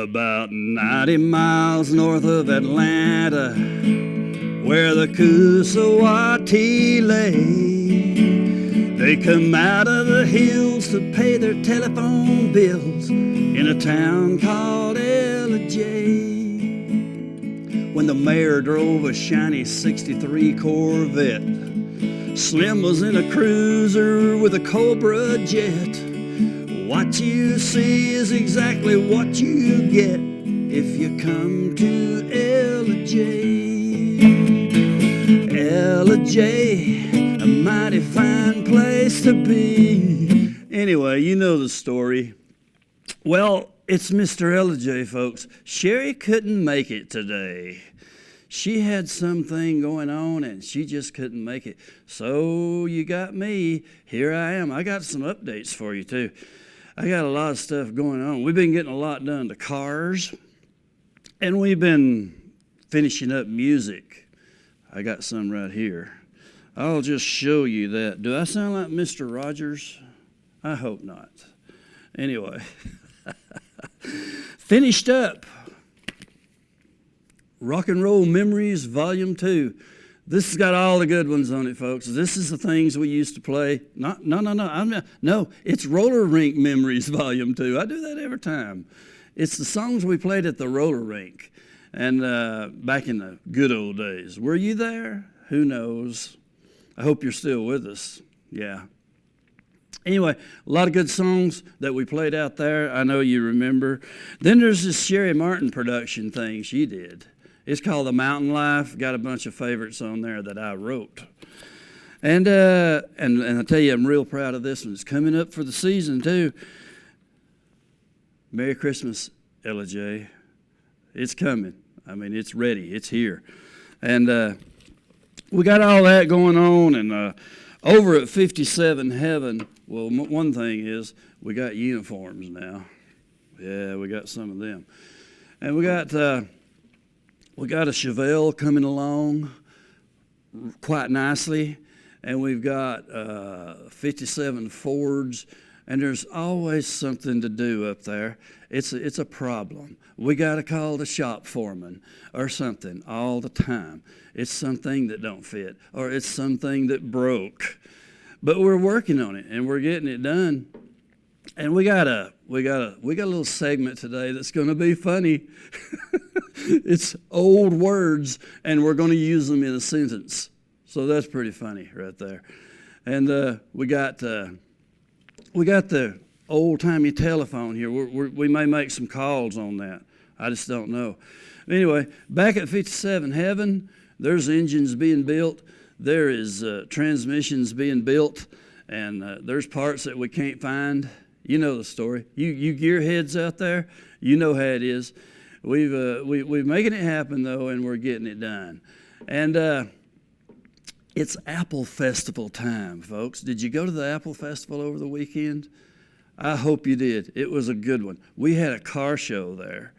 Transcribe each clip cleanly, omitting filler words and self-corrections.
About 90 miles north of Atlanta, where the Coosawhatee lay, they come out of the hills to pay their telephone bills in a town called Ellijay. When the mayor drove a shiny 63 Corvette, Slim was in a cruiser with a Cobra jet. What you see is exactly what you get if you come to Ellijay. Ellijay, a mighty fine place to be. Anyway, you know the story. Well, it's Mr. Ellijay, folks. Sherry couldn't make it today. She had something going on and she just couldn't make it. So you got me. Here I am. I got some updates for you too. I got a lot of stuff going on. We've been getting a lot done to cars, and we've been finishing up music. I got some right here. I'll just show you that. Do I sound like Mr. Rogers? I hope not. Anyway, finished up. Rock and Roll Memories, Volume 2. This has got all the good ones on it, folks. This is the things we used to play. No, it's Roller Rink Memories, Volume 2. I do that every time. It's the songs we played at the roller rink and back in the good old days. Were you there? Who knows? I hope you're still with us. Yeah. Anyway, a lot of good songs that we played out there. I know you remember. Then there's this Sherry Martin production thing she did. It's called The Mountain Life. Got a bunch of favorites on there that I wrote. And I tell you, I'm real proud of this one. It's coming up for the season, too. Merry Christmas, Ellijay. It's coming. I mean, it's ready. It's here. And we got all that going on. And over at 57 Heaven, well, one thing is we got uniforms now. Yeah, we got some of them. And we got a Chevelle coming along quite nicely, and we've got 57 Fords, and there's always something to do up there. It's a problem. We got to call the shop foreman or something all the time. It's something that don't fit, or it's something that broke. But we're working on it, and we're getting it done. And we got a little segment today that's going to be funny. It's old words, and we're going to use them in a sentence. So that's pretty funny right there. And we got the old-timey telephone here. We may make some calls on that. I just don't know. Anyway, back at 57 Heaven, there's engines being built. There is transmissions being built, and there's parts that we can't find. You know the story. You gearheads out there, you know how it is. We're making it happen, though, and we're getting it done. And it's Apple Festival time, folks. Did you go to the Apple Festival over the weekend? I hope you did. It was a good one. We had a car show there,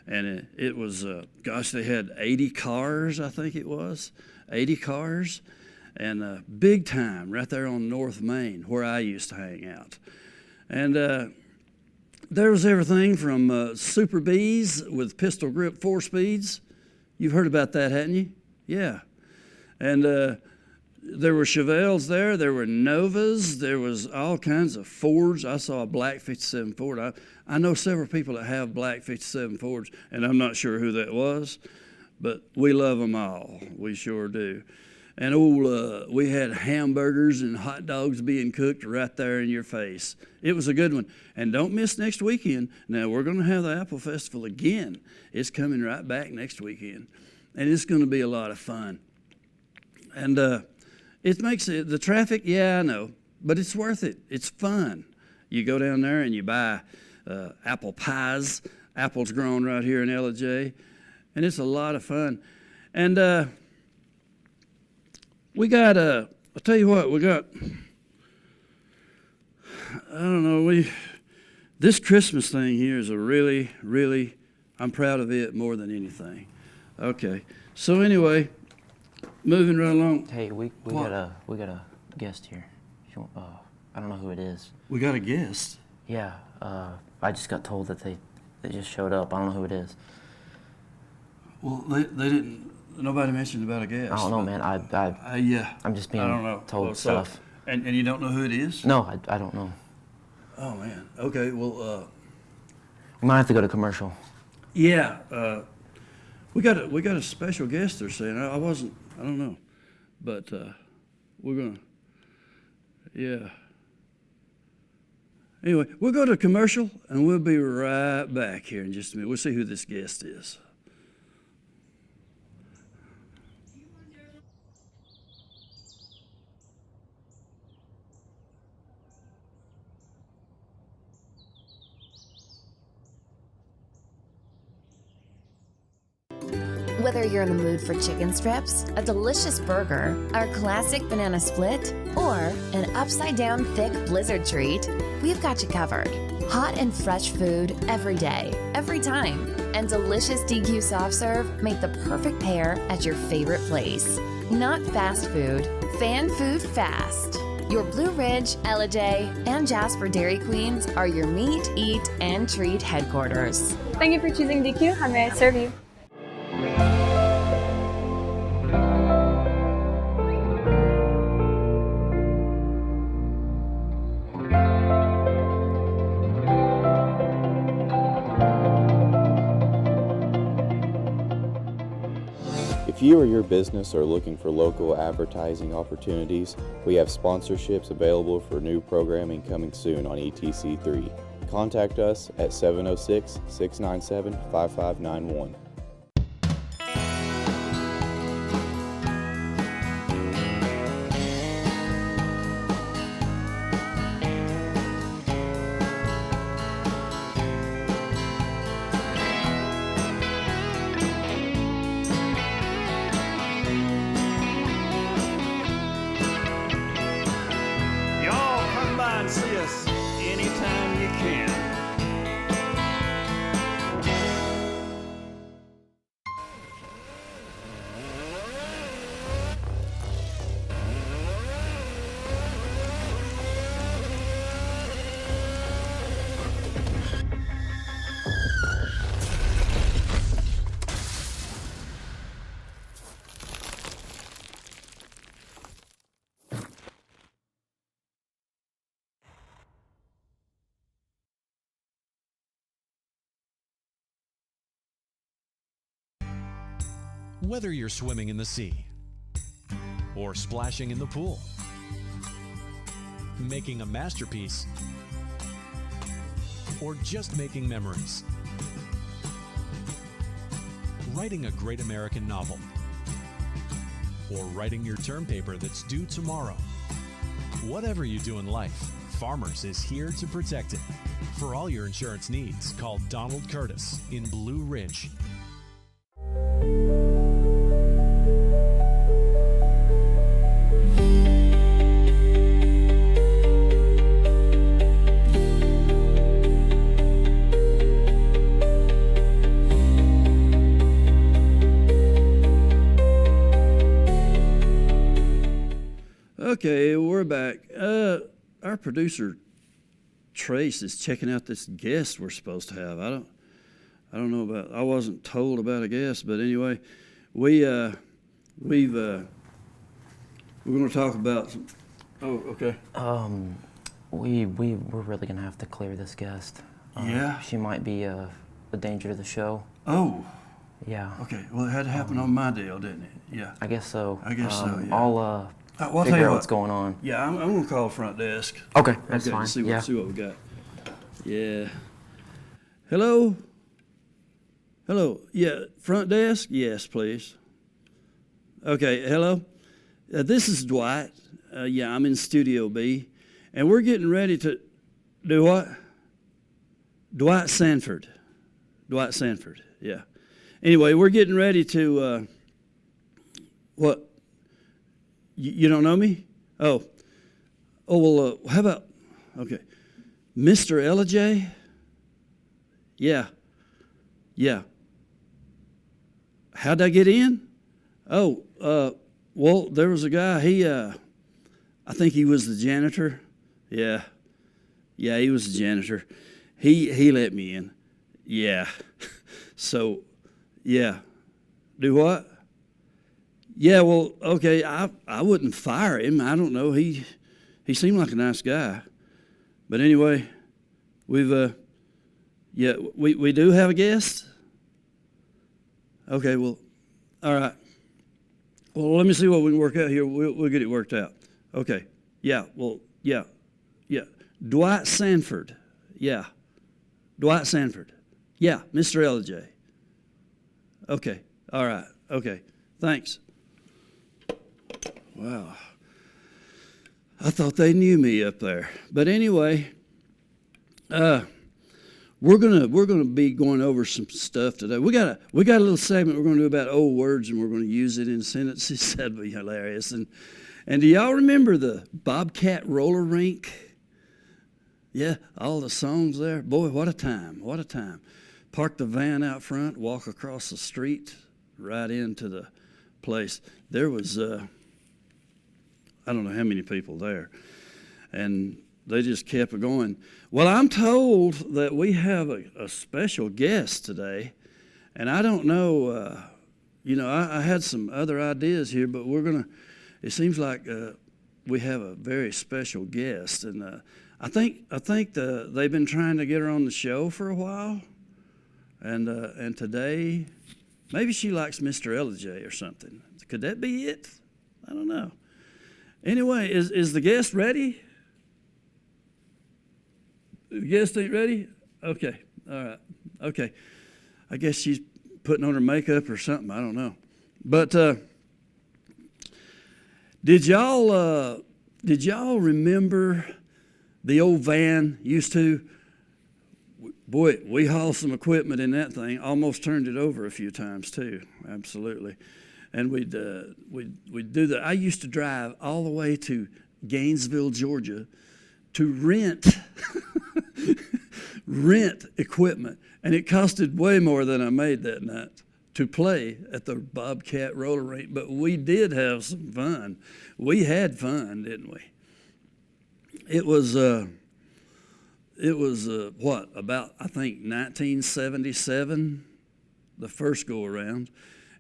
and it was, they had 80 cars, I think it was, 80 cars, and big time right there on North Main where I used to hang out. And there was everything from Super Bees with pistol grip 4-speeds. You've heard about that, hadn't you? Yeah. And there were Chevelles there. There were Novas. There was all kinds of Fords. I saw a black 57 Ford. I know several people that have black 57 Fords, and I'm not sure who that was, but we love them all. We sure do. And we had hamburgers and hot dogs being cooked right there in your face. It was a good one. And don't miss next weekend. Now, we're going to have the Apple Festival again. It's coming right back next weekend. And it's going to be a lot of fun. And it makes the traffic, yeah, I know, but it's worth it. It's fun. You go down there and you buy apple pies. Apples grown right here in Ellijay. And it's a lot of fun. And we got, I'll tell you what, we got, I don't know, this Christmas thing here is a really, really, I'm proud of it more than anything. Okay, so anyway, moving right along. Hey, we got a guest here. I don't know who it is. We got a guest? Yeah, I just got told that They just showed up. I don't know who it is. Well, they didn't. Nobody mentioned about a guest. I don't know, man. Yeah. I'm just being I don't know. told Well, stuff. And you don't know who it is? No, I don't know. Oh man. Okay. Well. We might have to go to commercial. Yeah. We got a special guest they're saying. I don't know, but we're gonna. Yeah. Anyway, we'll go to commercial and we'll be right back here in just a minute. We'll see who this guest is. Whether you're in the mood for chicken strips, a delicious burger, our classic banana split, or an upside-down thick blizzard treat, we've got you covered. Hot and fresh food every day, every time. And delicious DQ soft serve make the perfect pair at your favorite place. Not fast food, fan food fast. Your Blue Ridge, Ellijay, and Jasper Dairy Queens are your meet, eat, and treat headquarters. Thank you for choosing DQ. How may I serve you? If you or your business are looking for local advertising opportunities, we have sponsorships available for new programming coming soon on ETC3. Contact us at 706-697-5591. Y'all come by and see us anytime you can. Whether you're swimming in the sea or splashing in the pool, making a masterpiece, or just making memories, writing a great American novel, or writing your term paper that's due tomorrow. Whatever you do in life, Farmers is here to protect it. For all your insurance needs, call Donald Curtis in Blue Ridge. Okay, we're back. Our producer Trace is checking out this guest we're supposed to have. I don't know about. I wasn't told about a guest, but anyway, we're going to talk about some. Oh, okay. We're really gonna have to clear this guest. Yeah. She might be a danger to the show. Oh. Yeah. Okay. Well, it had to happen on my deal, didn't it? Yeah. I guess so. I guess so. Yeah. I'll I'll tell figure you out what. what's going on. Yeah, I'm going to call front desk. Okay, that's Okay, fine. see Yeah. what we got. Yeah. Hello? Hello. Yeah, front desk? Yes, please. Okay, hello? This is Dwight. Yeah, I'm in Studio B. And we're getting ready to do what? Dwight Sanford. Dwight Sanford, yeah. Anyway, we're getting ready to, what? You don't know me? Oh, well, how about, okay, Mr. Ellijay? Yeah. How'd I get in? Oh, well, there was a guy, I think he was the janitor. Yeah, he was the janitor. He let me in. Yeah. So, yeah. Do what? Yeah, well, okay, I wouldn't fire him. I don't know. He seemed like a nice guy. But anyway, we do have a guest? Okay, well, all right. Well, let me see what we can work out here. We'll get it worked out. Okay. Yeah, well, yeah. Dwight Sanford. Yeah. Dwight Sanford. Yeah, Mr. Ellijay. Okay. All right. Okay. Thanks. Wow. I thought they knew me up there. But anyway, we're gonna be going over some stuff today. We got a little segment we're gonna do about old words, and we're gonna use it in sentences. That'd be hilarious. And do y'all remember the Bobcat roller rink? Yeah, all the songs there. Boy, what a time! What a time! Park the van out front, walk across the street, right into the place. There was I don't know how many people there, and they just kept going. Well, I'm told that we have a special guest today, and I don't know, I had some other ideas here, but it seems like we have a very special guest, and I think they've been trying to get her on the show for a while, and today, maybe she likes Mr. Ellijay or something. Could that be it? I don't know. Anyway, is the guest ready? The guest ain't ready? Okay, all right, okay. I guess she's putting on her makeup or something. I don't know. But did y'all remember the old van used to? Boy, we hauled some equipment in that thing. Almost turned it over a few times too. Absolutely. And we'd do that. I used to drive all the way to Gainesville, Georgia, to rent equipment, and it costed way more than I made that night to play at the Bobcat roller rink. But we did have some fun. We had fun, didn't we? It was what, about I think 1977, the first go around.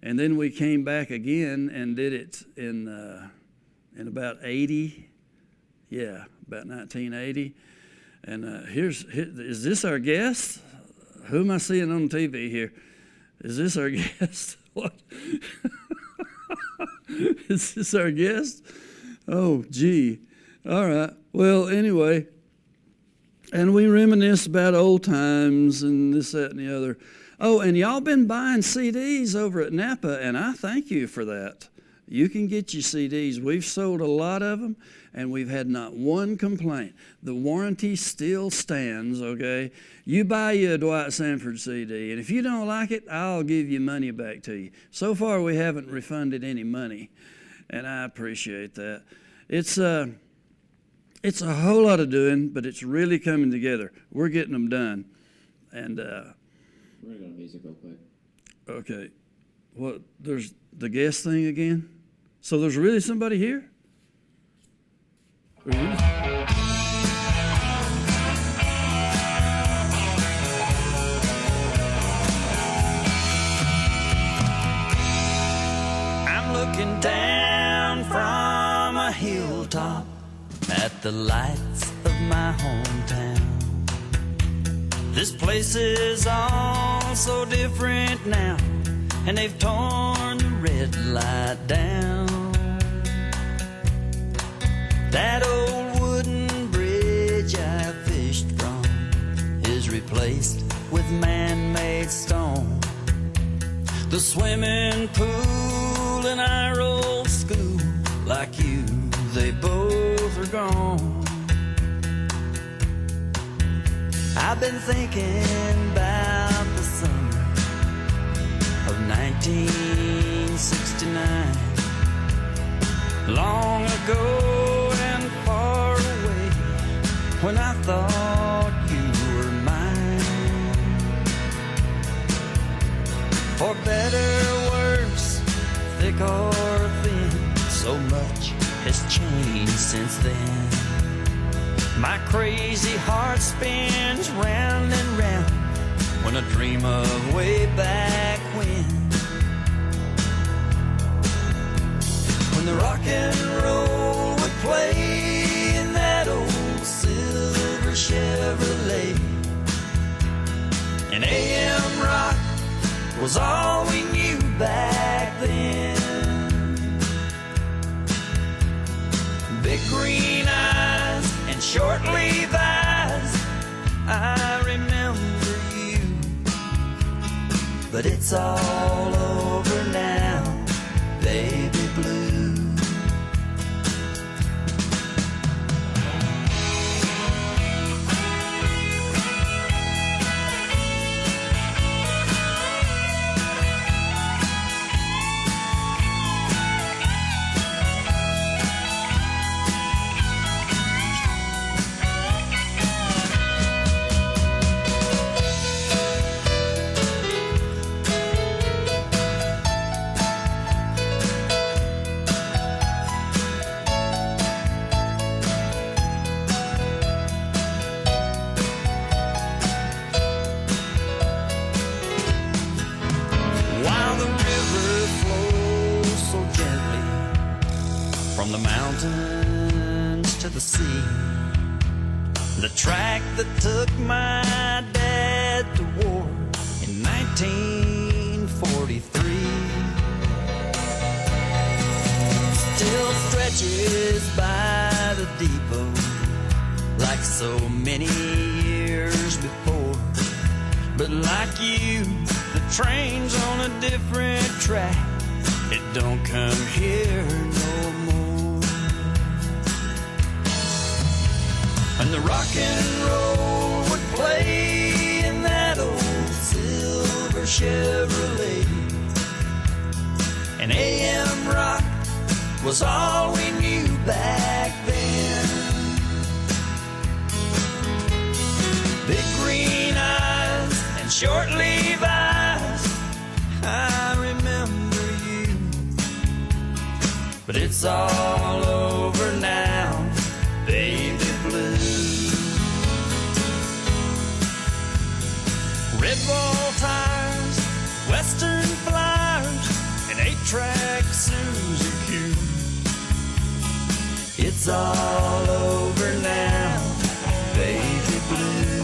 And then we came back again and did it in about 80. Yeah, about 1980. And is this our guest? Who am I seeing on TV here? Is this our guest? What? Is this our guest? Oh, gee. All right. Well, anyway, and we reminisce about old times and this, that, and the other. Oh, and y'all been buying CDs over at Napa, and I thank you for that. You can get your CDs. We've sold a lot of them, and we've had not one complaint. The warranty still stands, okay? You buy you a Dwight Sanford CD, and if you don't like it, I'll give you money back to you. So far, we haven't refunded any money, and I appreciate that. It's a whole lot of doing, but it's really coming together. We're getting them done, and we're going to go to music real quick. Okay. What, there's the guest thing again? So there's really somebody here? I'm looking down from a hilltop at the lights of my hometown. This place is all so different now, and they've torn the red light down. That old wooden bridge I fished from is replaced with man-made stone. The swimming pool and our old school, like you, they both are gone. I've been thinking about the summer of 1969, long ago and far away, when I thought you were mine. For better or worse, thick or thin, so much has changed since then. My crazy heart spins round and round when when I dream of way back when the rock and roll would play in that old silver Chevrolet. And AM rock was all we knew back then. Big green eyes and short Levi's, I remember you. But it's all over now, baby blue. To the sea, the track that took my dad to war in 1943 still stretches by the depot like so many years before. But like you, the train's on a different track. It don't come here no more. And the rock and roll would play in that old silver Chevrolet. And AM rock was all we knew back then. Big green eyes and short Levi's, I remember you. But it's all over now, baby blue. Red ball tires, western flyers, and 8-track Suzy Q. It's all over now, baby blue.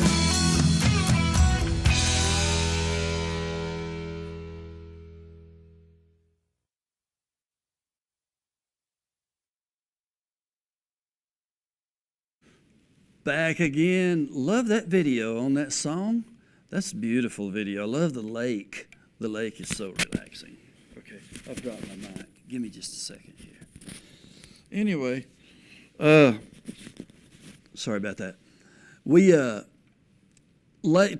Back again. Love that video on that song. That's a beautiful video. I love the lake. The lake is so relaxing. Okay, I've dropped my mic. Give me just a second here. Anyway, sorry about that.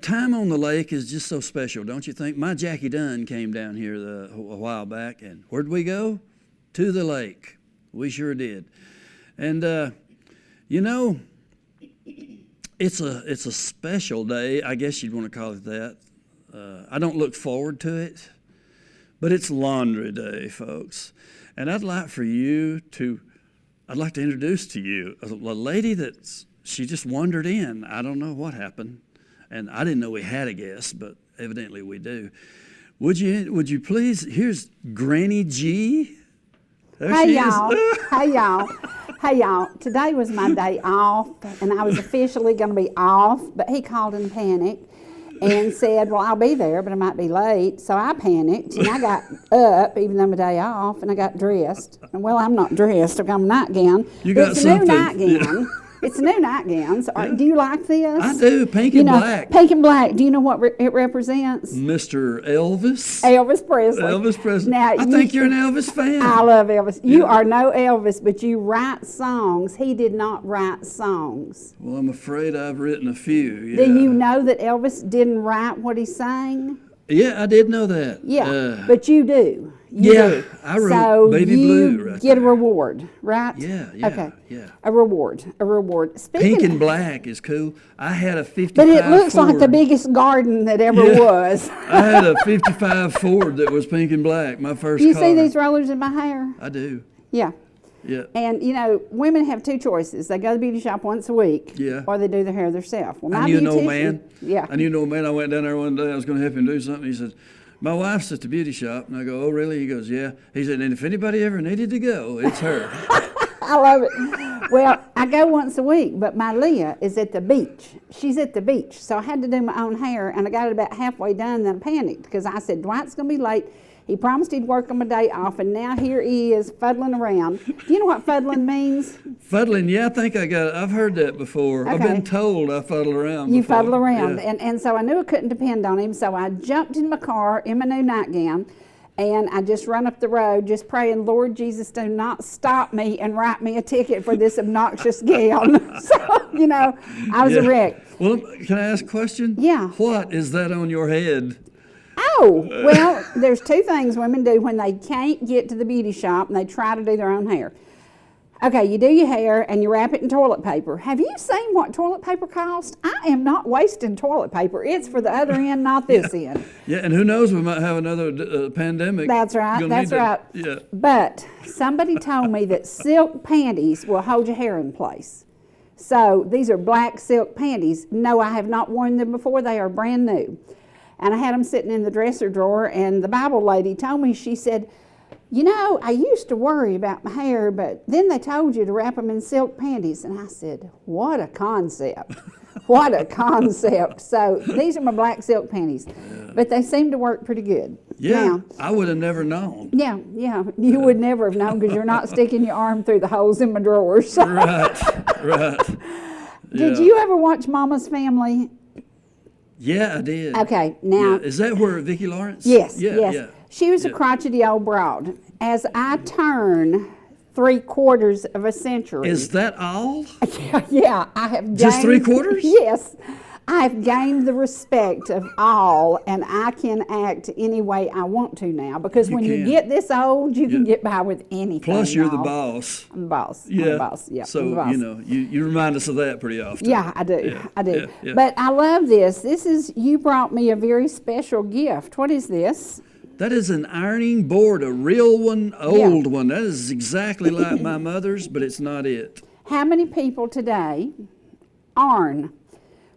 Time on the lake is just so special, don't you think? My Jackie Dunn came down here a while back, and where'd we go? To the lake. We sure did. And, you know, it's a special day. I guess you'd want to call it that. I don't look forward to it, but it's laundry day, folks. And I'd like to introduce to you a lady she just wandered in. I don't know what happened, and I didn't know we had a guest, but evidently we do. Would you please? Here's Granny G. There Hey she y'all. is. Hey y'all. Hey y'all. Today was my day off, and I was officially going to be off, but he called in a panic and said, well, I'll be there, but I might be late. So I panicked, and I got up, even though my day off, and I got dressed. And, well, I'm not dressed. I've got my nightgown. You got it's something. A new nightgown. It's a new nightgown. So, do you like this? I do, pink and black. Pink and black. Do you know what it represents? Mr. Elvis. Elvis Presley. Elvis Presley. Now, I think you're an Elvis fan. I love Elvis. You are no Elvis, but you write songs. He did not write songs. Well, I'm afraid I've written a few. Yeah. Do you know that Elvis didn't write what he sang? Yeah, I did know that. Yeah, but you do. You yeah, do. I wrote so Baby Blue right get there. a reward, right? Yeah, yeah, okay. yeah. A reward. Speaking Pink of, and black is cool. I had a 55 but it looks Ford. like the biggest garden that ever was. I had a 55 Ford that was pink and black, my first You car. see these rollers in my hair? I do. Yeah. Yeah. And, you know, women have two choices. They go to the beauty shop once a week. Yeah. Or they do their hair themselves. Well, I my knew an old beautician- man. Yeah. I knew an old man. I went down there one day. I was going to help him do something. He said, my wife's at the beauty shop. And I go, oh, really? He goes, yeah. He said, and if anybody ever needed to go, it's her. I love it. Well, I go once a week, but my Leah is at the beach. She's at the beach. So I had to do my own hair, and I got it about halfway done, then I panicked because I said, Dwight's going to be late. He promised he'd work on my day off, and now here he is fuddling around. Do you know what fuddling means? Fuddling, yeah, I think I've heard that before. I've Okay. been told I fuddle around You before. fuddle around. Yeah. And so I knew I couldn't depend on him, so I jumped in my car in my new nightgown, and I just run up the road just praying, Lord Jesus, do not stop me and write me a ticket for this obnoxious gown. So, you know, I was a wreck. Well, can I ask a question? Yeah. What is that on your head? Oh, well, there's two things women do when they can't get to the beauty shop and they try to do their own hair. Okay, you do your hair and you wrap it in toilet paper. Have you seen what toilet paper costs? I am not wasting toilet paper. It's for the other end, not this end. Yeah, and who knows, we might have another pandemic. That's right, You'll that's need to- right. Yeah. But somebody told me that silk panties will hold your hair in place. So these are black silk panties. No, I have not worn them before. They are brand new. And I had them sitting in the dresser drawer, and the Bible lady told me, she said, you know, I used to worry about my hair, but then they told you to wrap them in silk panties. And I said, what a concept. What a concept. So these are my black silk panties. But they seem to work pretty good. Yeah, Now, I would have never known. yeah, you would never have known because you're not sticking your arm through the holes in my drawers. Right. Did Yeah. you ever watch Mama's Family? Yeah, I did. Okay, now, Yeah. Is that where Vicki Lawrence? yes, Yeah, yes. yeah. She was a Yeah. crotchety old broad. As I turn 3/4 of a century. Is that all? Yeah, I have gained. Just 3/4? Yes. I have gained the respect of all, and I can act any way I want to now. Because You when you can. get this old, you can Yeah. get by with anything. Plus, you're the y'all. boss. I'm the boss. Yeah. I'm the boss. Yeah. So, I'm the boss. you know, you remind us of that pretty often. Yeah, I do. Yeah, I do. yeah, yeah. But I love this. This is, you brought me a very special gift. What is this? That is an ironing board, a real one, old one. That is exactly like my mother's, but it's not it. How many people today Arn?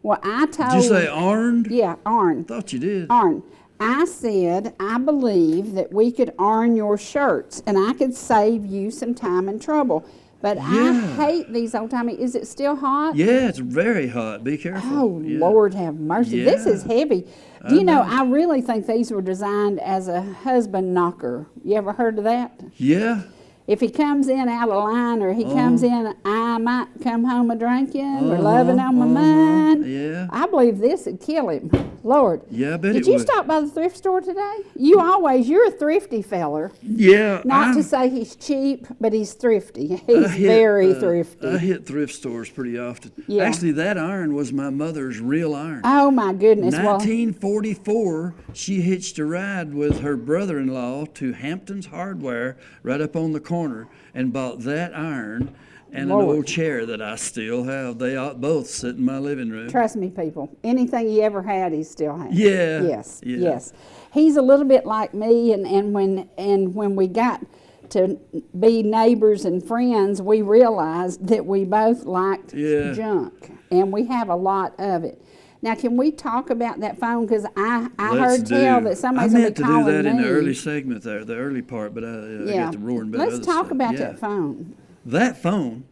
Well, I told. Did you say ironed? Yeah, Arn. Thought you did. Arn. I said, I believe that we could iron your shirts and I could save you some time and trouble. But I Yeah. hate these old timey. Is it still hot? Yeah, it's very hot. Be careful. Oh, Yeah. Lord have mercy. This is Yeah. heavy. Do you know, I really think these were designed as a husband knocker. You ever heard of that? Yeah. If he comes in out of line or he comes in, I might come home a drinking or loving on my mind. Yeah. I believe this would kill him. Lord. Yeah, I bet Did it you would. stop by the thrift store today? You're a thrifty feller. Yeah. Not to say he's cheap, but he's thrifty. He's very thrifty. I hit thrift stores pretty often. Yeah. Actually, that iron was my mother's real iron. Oh my goodness. Well, 1944, she hitched a ride with her brother-in-law to Hampton's Hardware right up on the corner and bought that iron and Lord. an old chair that I still have. They both sit in my living room. trust me, people. Anything he ever had, he still has. Yeah, Yes. yeah. Yes. He's a little bit like me, and when we got to be neighbors and friends, we realized that we both liked Yeah. junk, and we have a lot of it. Now, can we talk about that phone? Because I Let's heard tell do. that somebody's I going meant to to be do calling that me. in the early segment there, the early part, but I got the roaring about Let's other talk stuff. about Yeah. that phone. That phone,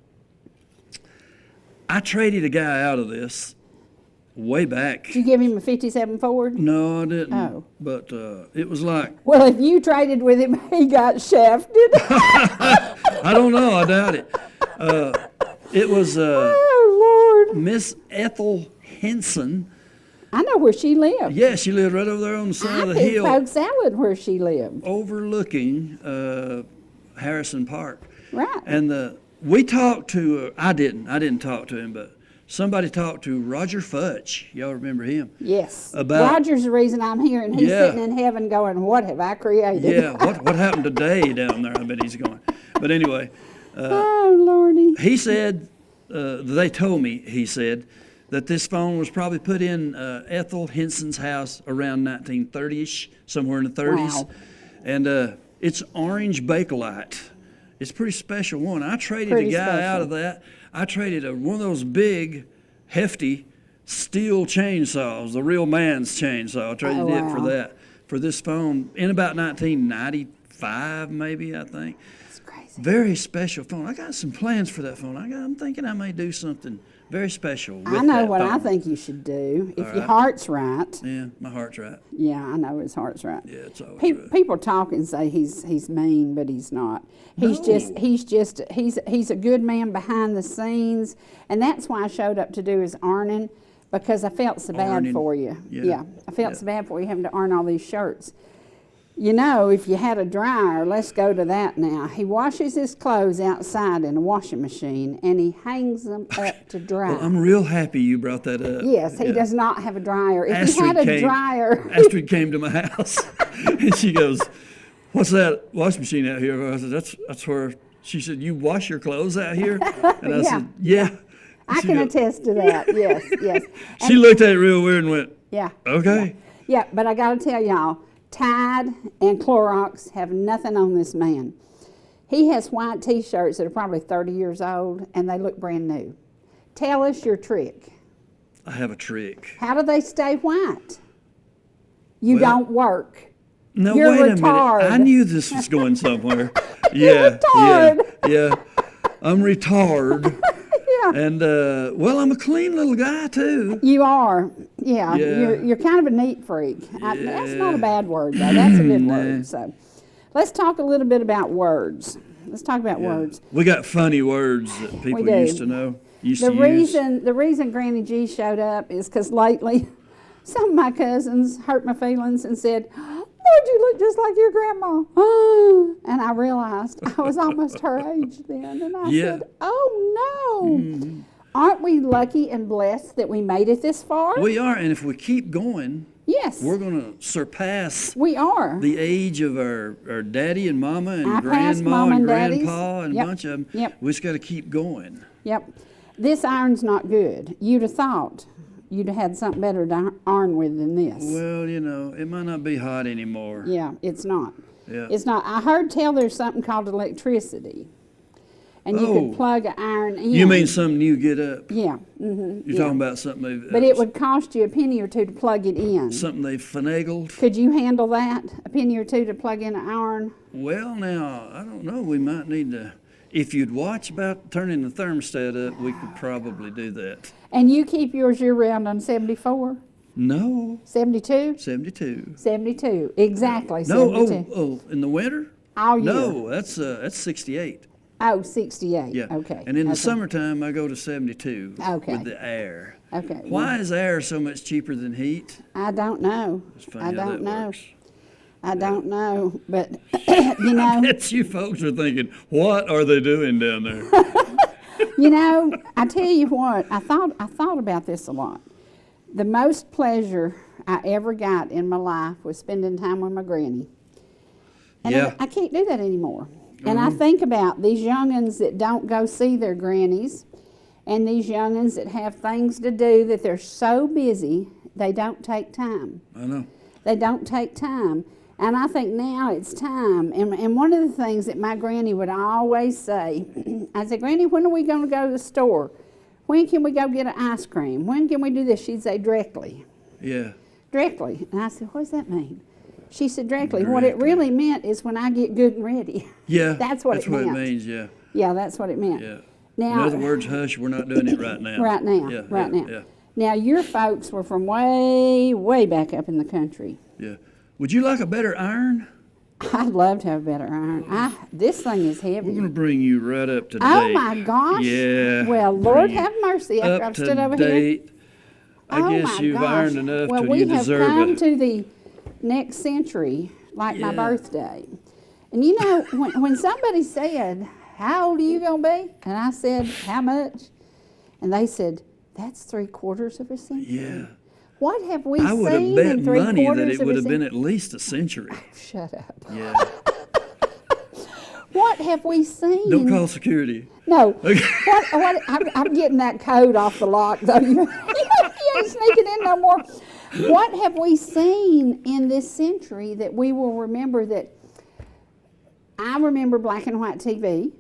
I traded a guy out of this way back. Did you give him a 57 Ford? No, I didn't. Oh. But it was like, Well, if you traded with him, he got shafted. I don't know, I doubt it. It was Oh, Lord. Miss Ethel Henson. I know where she lived. Yeah, she lived right over there on the side I of the think hill Pogue Salad where she lived. overlooking Harrison Park. Right. And we talked to, I didn't talk to him, but somebody talked to Roger Fudge. Y'all remember him? Yes. About- Roger's the reason I'm here, and he's Yeah. sitting in heaven going, what have I created? Yeah, what happened today down there? I bet he's going. But anyway, Oh, Lordy. he said, they told me, he said, that this phone was probably put in Ethel Henson's house around 1930-ish, somewhere in the 30s. Wow. And it's orange Bakelite. It's a pretty special one. I traded Pretty a guy special. out of that. I traded one of those big, hefty steel chainsaws, the real man's chainsaw. I traded it for wow. that, for this phone in about 1995, maybe, I think. It's crazy. Very special phone. I got some plans for that phone. I'm thinking I may do something very special with I know that what phone. I think you should do. If All your right. heart's right. Yeah, my heart's right. Yeah, I know his heart's right. Yeah, it's always right. People talk and say he's mean, but he's not. He's No. he's a good man behind the scenes, and that's why I showed up to do his Arnin, because I felt so bad Arnin. for you. Yeah. I felt Yeah. so bad for you having to iron all these shirts. You know, if you had a dryer, let's go to that now. He washes his clothes outside in a washing machine, and he hangs them up to dry. Well, I'm real happy you brought that up. Yes, he Yeah. does not have a dryer. If Astrid he had a came, dryer, Astrid came to my house, and she goes, "What's that washing machine out here?" I said, "That's where." She said, "You wash your clothes out here?" And I Yeah. said, "Yeah." I She can goes- attest to that. Yes, yes. She looked at it real weird and went, Yeah. "Okay." Yeah, but I got to tell y'all, Tide and Clorox have nothing on this man. He has white T-shirts that are probably 30 years old, and they look brand new. Tell us your trick. I have a trick. How do they stay white? You Well, don't work. No, You're wait a retard. minute. I knew this was going somewhere. Yeah, retard. yeah. I'm retard. Yeah. And well, I'm a clean little guy too. You are. Yeah. Yeah. You're kind of a neat freak. That's not a bad word, though. That's a good Nah. word. So let's talk a little bit about words. Let's talk about words. We got funny words that people do. used to know. Used The to use. reason Granny G showed up is because lately some of my cousins hurt my feelings and said, "Lord, you look just like your grandma." And I realized I was almost her age then. And I Yeah. said, "Oh, no. Aren't we lucky and blessed that we made it this far?" We are, and if we keep going, Yes, we're going to surpass we are. the age of our daddy and mama and Our past grandma mom and and daddies. grandpa and Yep. a bunch of them. Yep. We just got to keep going. Yep. This iron's not good. You'd have thought you'd have had something better to iron with than this. Well, you know, it might not be hot anymore. Yeah, it's not. Yeah. It's not. I heard tell there's something called electricity, and you Oh. could plug an iron in. You mean something new get up? Yeah. Mm-hmm. You're talking about something But it would cost you a penny or two to plug it in. something they finagled? Could you handle that? A penny or two to plug in an iron? Well, now, I don't know. We might need to, if you'd watch about turning the thermostat up, we could probably do that. And you keep yours year-round on 74? No, 72? 72. 72. Exactly, No, 72. oh, in the winter? All year? No, that's 68. Oh, 68. Yeah. Okay. And in the okay. summertime, I go to 72 Okay. with the air. Okay. Why is air so much cheaper than heat? I don't know. It's funny I how don't that know. works. I don't know, but you know, Bet you folks are thinking, what are they doing down there? I tell you what, I thought about this a lot. The most pleasure I ever got in my life was spending time with my granny. And Yeah. I can't do that anymore. And I think about these young'uns that don't go see their grannies, and these young'uns that have things to do that they're so busy they don't take time. I know. They don't take time. And I think now it's time. And one of the things that my granny would always say, I said, "Granny, when are we going to go to the store? When can we go get an ice cream? When can we do this?" She'd say, "Directly." Yeah. Directly. And I said, "What does that mean?" She said, "Directly." What it really meant is when I get good and ready. Yeah. That's what it meant. it means, yeah. Yeah, that's what it meant. Yeah. Now, In other words, hush, we're not doing it right now. right now, Yeah, right yeah, now. Yeah. Now, your folks were from way, way back up in the country. Yeah. Would you like a better iron? I'd love to have a better iron. This thing is heavy. We're going to bring you right up to date. Oh my gosh! Yeah. Well, bring Lord you have mercy. After up I've to stood over here. date. Oh I guess my you've gosh. ironed enough well, till we you have deserve come it. to the next century, like my Yeah. birthday. And you know, when somebody said, "How old are you gonna be?" and I said, "How much?" and they said, "That's 3/4 of a century." Yeah. What have we I would have seen bet in money 3/4 that it of would a have been century? at least a century. Shut up. Yeah. What have we seen? Don't call security. No. Okay. I'm getting that code off the lock, though. You ain't sneaking in no more. What have we seen in this century that we will remember that I remember black and white TV.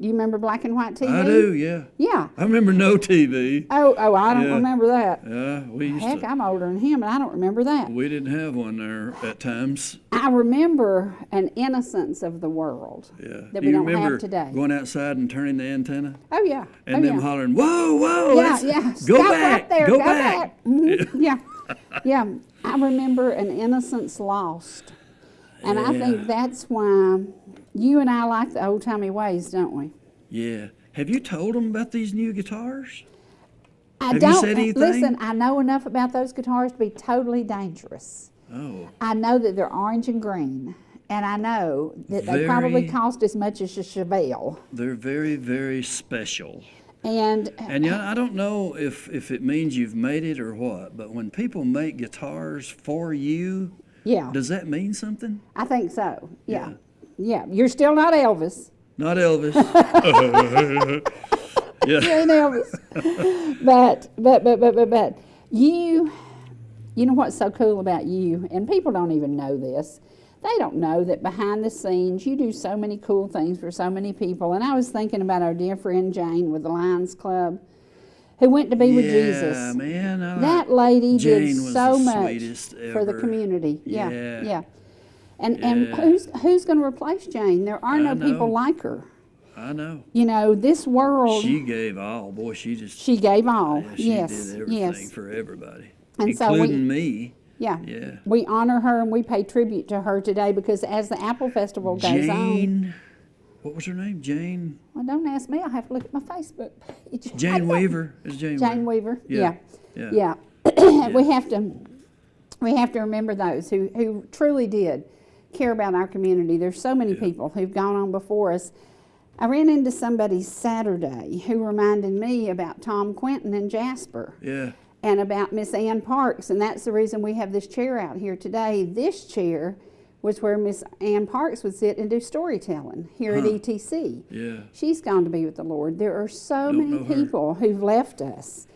Do you remember black and white TV? I do, yeah. Yeah. I remember no TV. Oh, I don't Yeah. remember that. Yeah, we used Heck, to. I'm older than him, and I don't remember that. We didn't have one there at times. I remember an innocence of the world Yeah. that Do we you don't remember have today. going outside and turning the antenna Oh, yeah. and oh, them yeah. hollering, "Whoa, whoa, Yeah, let's yeah. go Stop back, right there. go back." Mhm. Yeah. Yeah. I remember an innocence lost. And I think Yeah. that's why you and I like the old-timey ways, don't we? Yeah. Have you told them about these new guitars? I Have you don't. said anything? Listen, I know enough about those guitars to be totally dangerous. Oh, I know that they're orange and green, and I know that they probably Very- cost as much as a Chevelle. they're very, very special. And And yeah, I don't know if it means you've made it or what, but when people make guitars for you, yeah, does that mean something? I think so. Yeah. Yeah. You're still not Elvis. Not Elvis. You Yeah. ain't Elvis. but you know what's so cool about you, and people don't even know this. They don't know that behind the scenes you do so many cool things for so many people. And I was thinking about our dear friend Jane with the Lions Club, who went to be with Jesus. Yeah, man. That lady Jane did was so the much sweetest for the ever. community. Yeah, Yeah. yeah. And Yeah. who's going to replace Jane? There are I no people know. like her. I know. You know, this world. She gave all. Boy, she just. She gave all. Yeah, she yes, did everything yes. for everybody, And so including me. Yeah. Yeah. We honor her and we pay tribute to her today because as the Apple Festival goes on. Jane. What was her name? Jane. Well, don't ask me. I'll have to look at my Facebook page. I Jane don't- Weaver. It's Jane. Jane Weaver. Yeah. Yeah. Yeah. Yeah. We have to remember those who truly did care about our community. There's so many people who've gone on before us. I ran into somebody Saturday who reminded me about Tom Quinton and Jasper. Yeah. And about Miss Ann Parks, and that's the reason we have this chair out here today. This chair was where Miss Ann Parks would sit and do storytelling here at ETC. Yeah. She's gone to be with the Lord. There are so Don't many know her. people who've left us,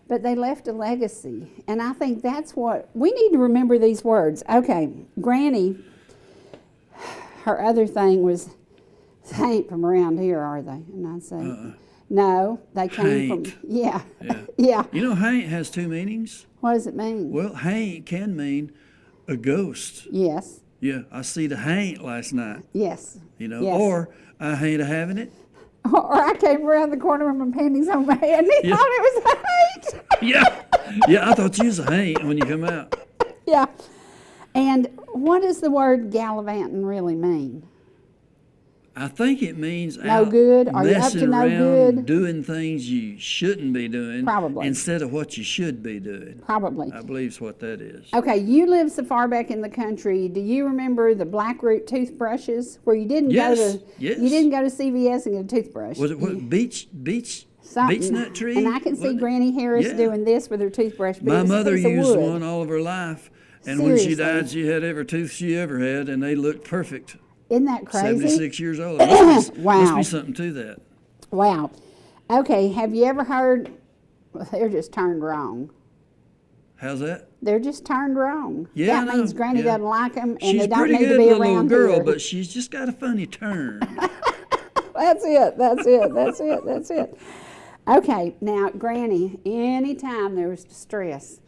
but they left a legacy. And I think that's what, we need to remember these words. Okay, Granny, her other thing was, they ain't from around here, are they? And I'd say, no, they came Hain't. from, yeah, Yeah. yeah. You know, haint has two meanings. What does it mean? Well, haint can mean a ghost. Yes, Yeah, I see the haint last night. yes. You know, Yes. or I ain't a having it. Or I came around the corner with my panties on my head and he Yeah. thought it was a hate. Yeah, yeah. I thought you was a haint when you come out. Yeah. And what does the word gallivanting really mean? I think it means No out good? Are you up messing to no around, good? doing things you shouldn't be doing, Probably. instead of what you should be doing. Probably. I believe is what that is. Okay, you live so far back in the country. Do you remember the black root toothbrushes where you didn't Yes, go to yes. you didn't go to CVS and get a toothbrush? Was it what beech Something. nut tree? And I can see Wasn't it? Granny Harris Yeah. doing this with her toothbrush. But My it was a mother piece of used wood. one all of her life, and when she Seriously. died, she had every tooth she ever had, and they looked perfect. Isn't that crazy? 76 years old. Must Wow. be something to that. Wow. Okay, have you ever heard, well, they're just turned wrong. How's that? They're just turned wrong. Yeah, I That means know. Granny Yeah. doesn't like them and She's they don't pretty need good to be little around girl, here. but she's just got a funny turn. That's it, that's it, that's it, that's it. Okay, now Granny, anytime there was distress,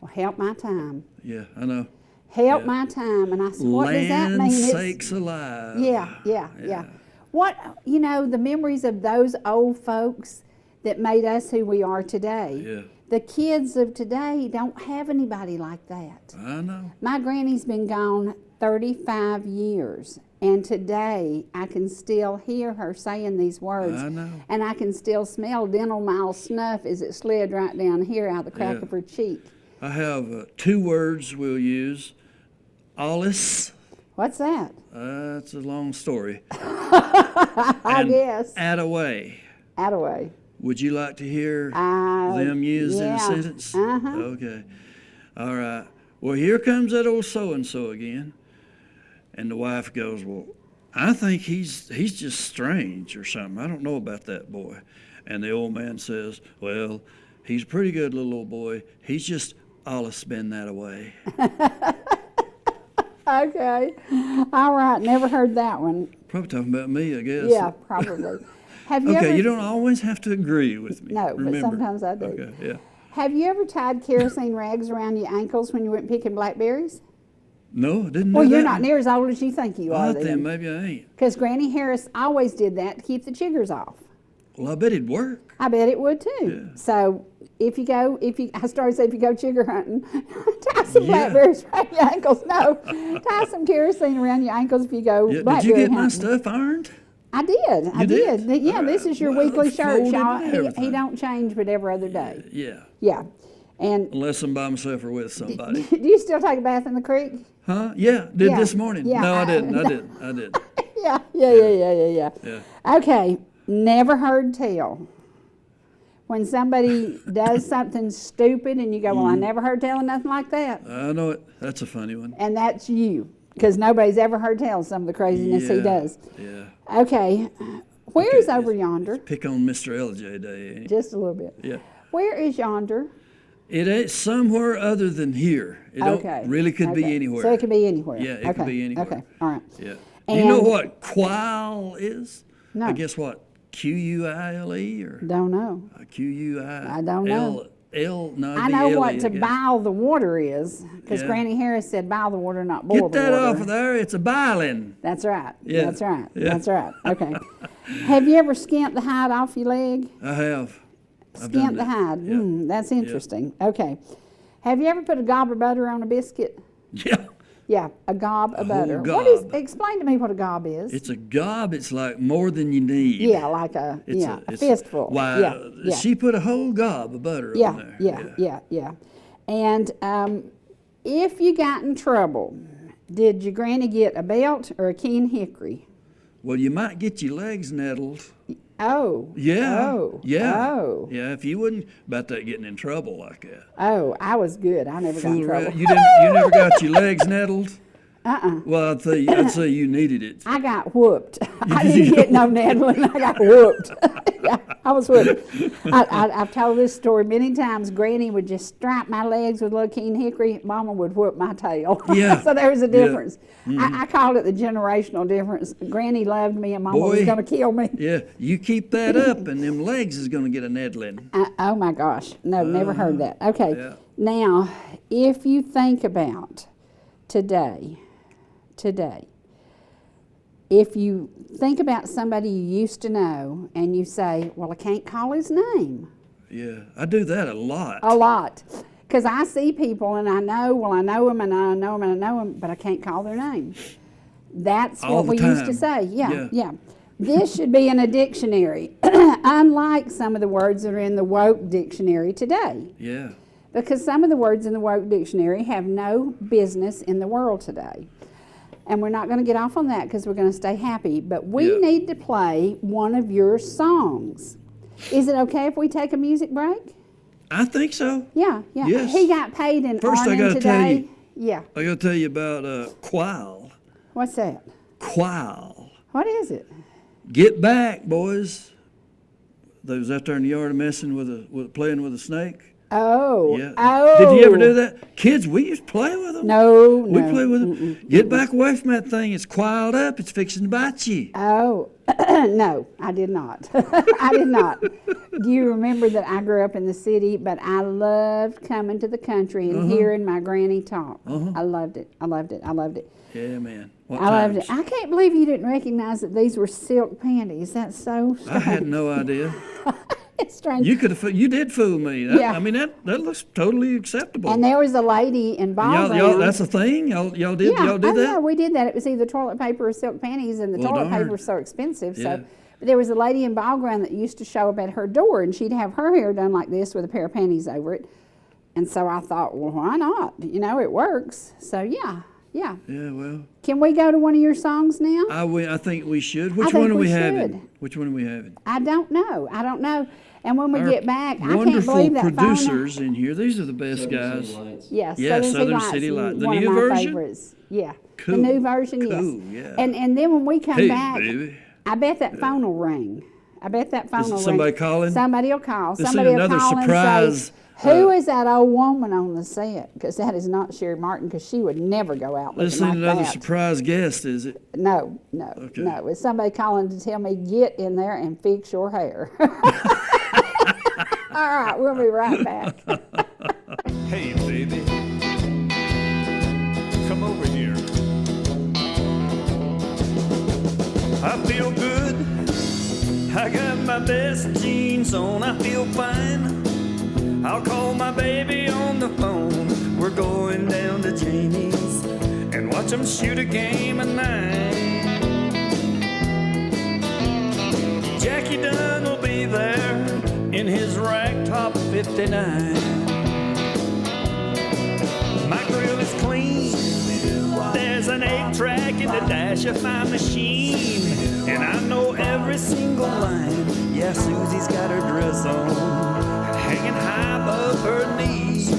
well, help my time. Yeah, I know. Help Yeah. my time. And I said, what does that Land mean? It's- sakes alive. Yeah. What, you know, the memories of those old folks that made us who we are today. Yeah. The kids of today don't have anybody like that. I know. My granny's been gone 35 years, and today I can still hear her saying these words. I know. And I can still smell Dental Mile snuff as it slid right down here out the crack Yeah. of her cheek. I have 2 words we'll use. Alice. What's that? It's a long story. I guess. Attaway. Attaway. Would you like to hear them used in a yeah. sentence? Uh-huh. Okay. All right. Well, here comes that old so-and-so again. And the wife goes, well, I think he's just strange or something. I don't know about that boy. And the old man says, well, he's a pretty good little old boy. He's just allus been that away. Okay. All right. Never heard that one. Probably talking about me, I guess. Yeah, probably. Have you Okay, ever, you don't always have to agree with me. No, remember. but sometimes I do. Okay, yeah. Have you ever tied kerosene rags around your ankles when you went picking blackberries? No, I didn't know Well, that. you're not near as old as you think you are Then then. maybe I ain't. Because Granny Harris always did that to keep the chiggers off. Well, I bet it'd work. I bet it would too. Yeah. So I started to say if you go chigger hunting, tie some Yeah. blackberries around your ankles. No, tie some kerosene around your ankles if you go Yeah, did blackberry you get my hunting. stuff ironed? I did. I did? did. Yeah, All this right. is your Well, weekly shirt, folded y'all. and He everything. don't change but every other day. Yeah, Yeah. And unless I'm by myself or with somebody. do you still take a bath in the creek? Huh? Yeah, did Yeah. this morning. Yeah, No, I I- didn't. I didn't. Yeah. Yeah. Okay, never heard tell. When somebody does something stupid and you go, well, I Mm-hmm. never heard tell of nothing like that. I know it. That's a funny one. And that's you, because nobody's ever heard tell some of the craziness he Yeah, does. Yeah. Okay, where is Okay, over yonder? Pick on Mr. Ellijay Day, ain't it? Just a little bit. Yeah. Where is yonder? It ain't somewhere other than here. It Okay. don't really could be Okay. anywhere. So it could be anywhere. Yeah, it okay. could be anywhere. Okay, all right. Yeah. You know And- what quile is? No. I guess what? Q-U-I-L-E or Don't know. Q-U-I? I don't know. No, I know what D-L-E, to guess. boil the water is, because Yeah. Granny Harris said boil the water, not boil Get the that water. off of there. It's a biling. That's right. Yeah. That's right. Yeah. That's right. Okay. Have you ever skinned the hide off your leg? I have. I've done Skinned the that. hide. Yeah. That's interesting. Okay. Have you ever put a gob of butter on a biscuit? Yeah. Yeah, a gob of A whole butter. What is? gob. Explain to me what a gob is. It's a gob. It's like more than you need. Yeah, like a It's a fistful. Why, yeah. she put a whole gob of butter on there. Yeah. And if you got in trouble, did your granny get a belt or a keen hickory? Well, you might get your legs nettled. Oh. Yeah. Oh. Yeah. Oh. Yeah, if you wouldn't about that getting in trouble like that. Oh, I was good. I never got in Fool trouble. around. You never got your legs nettled? Well, I'd say you needed it. I got whooped. I didn't get no nettling. I got whooped. Yeah, I was whooped. I've told this story many times. Granny would just strap my legs with a little keen hickory. Mama would whoop my tail. Yeah. So there was a Yeah. difference. I called it the generational difference. Granny loved me and Mama was Boy. going to kill me. Yeah, you keep that up and them legs is going to get a nettling. Oh my gosh. No, never heard that. Okay. yeah. Now, if you think about today, if you think about somebody you used to know and you say, well, I can't call his name. Yeah, I do that a lot. A lot. Because I see people and I know, well, I know him and I know him and I know him, but I can't call their name. That's All what the we used to time. say. Yeah. Yeah. This should be in a dictionary, unlike some of the words that are in the woke dictionary today. Yeah. Because some of the words in the woke dictionary have no business in the world today. And we're not going to get off on that because we're going to stay happy. But we Yeah. need to play one of your songs. Is it okay if we take a music break? I think so. Yeah. Yes. He got paid in First, I Arnin gotta tell today. you. Yeah. I got to tell you about quile. What's that? Quile. What is it? Get back, boys. They was out there in the yard messing playing with a snake. Oh. Yeah. Oh. Did you ever do that? Kids, we used to play with them. No. We play with them. Get back away from that thing. It's quiled up. It's fixing to bite you. Oh, no, I did not. I did not. Do you remember that I grew up in the city, but I loved coming to the country and hearing my granny talk. I loved it. I loved it. I loved it. Yeah, man. What I loved times. it. I can't believe you didn't recognize that these were silk panties. That's so strange. I had no idea. It's strange. You did fool me. Yeah. I mean, that looks totally acceptable. And there was a lady in ballroom. y'all, that's a thing? Y'all did Yeah, that? yeah, we did that. It was either toilet paper or silk panties, and the Well, toilet darn. paper was so expensive. Yeah. So, but there was a lady in ballground that used to show up at her door, and she'd have her hair done like this with a pair of panties over it. And so I thought, well, why not? You know, it works. So yeah. Yeah, well, Can we go to one of your songs now? I think we should. Which think one are we we should. having? Which one are we having? I don't know. And when we Our get back, I can't wonderful believe that producers in here. These are the best guys. Yes, Yeah, Southern Lights City is Lights. The one new of my version? favorites. Yeah, Cool. the new version. Cool, Yes. yeah. And then when we come Hey, back, baby. I bet that phone will ring. I bet that phone Is it will somebody ring. calling? Somebody will call. This is Somebody will another call surprise and say, Who is that old woman on the set? Because that is not Sherry Martin, because she would never go out looking This like ain't another that. surprise guest, is it? No. Okay. No. It's somebody calling to tell me, get in there and fix your hair. All right, we'll be right back. Hey, baby, come over here. I feel good. I got my best jeans on. I feel fine. I'll call my baby on the phone. We're going down to Jamie's and watch them shoot a game of 9. Jackie Dunn will be there in his rack top 59. My grill is clean. There's an 8-track in the dash of my machine, and I know every single line. Yeah, Susie's got her dress on, hanging high above her knees.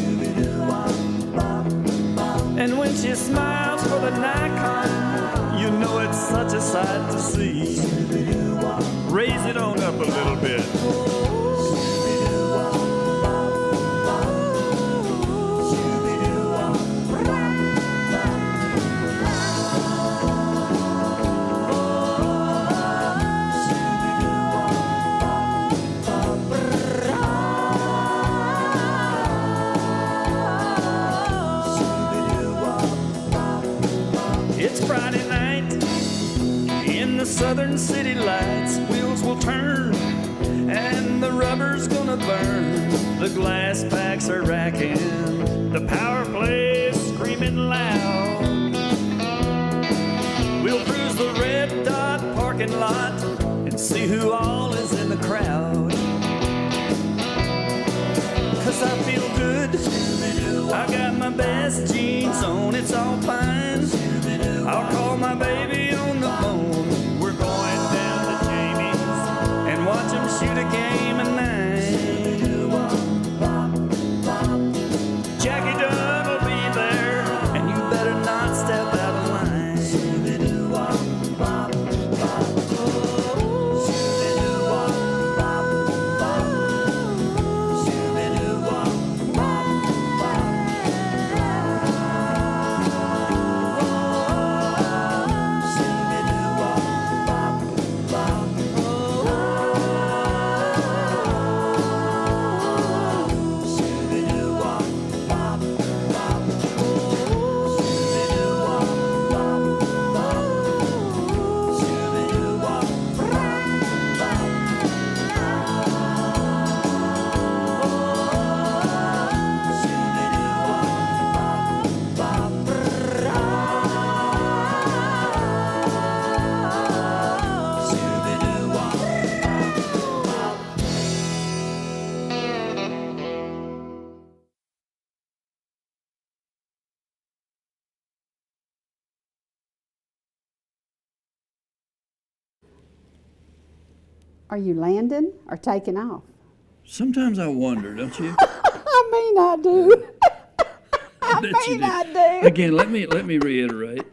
And when she smiles for the Nikon, you know it's such a sight to see. Raise it on up a little bit. It's Friday night in the southern city lights. Wheels will turn and the rubber's gonna burn. The glass packs are racking, the power plays screaming loud. We'll cruise the red dot parking lot and see who all is in the crowd. 'Cause I feel good, I got my best jeans on, it's all fine. I'll call my baby on the phone. We're going down to Jamie's and watch him shoot a game of 9. Jackie Dunn will be there, and you better not step out of line. Are you landing or taking off? Sometimes I wonder, don't you? I mean, I do. Bet you do. I do. Again, let me reiterate.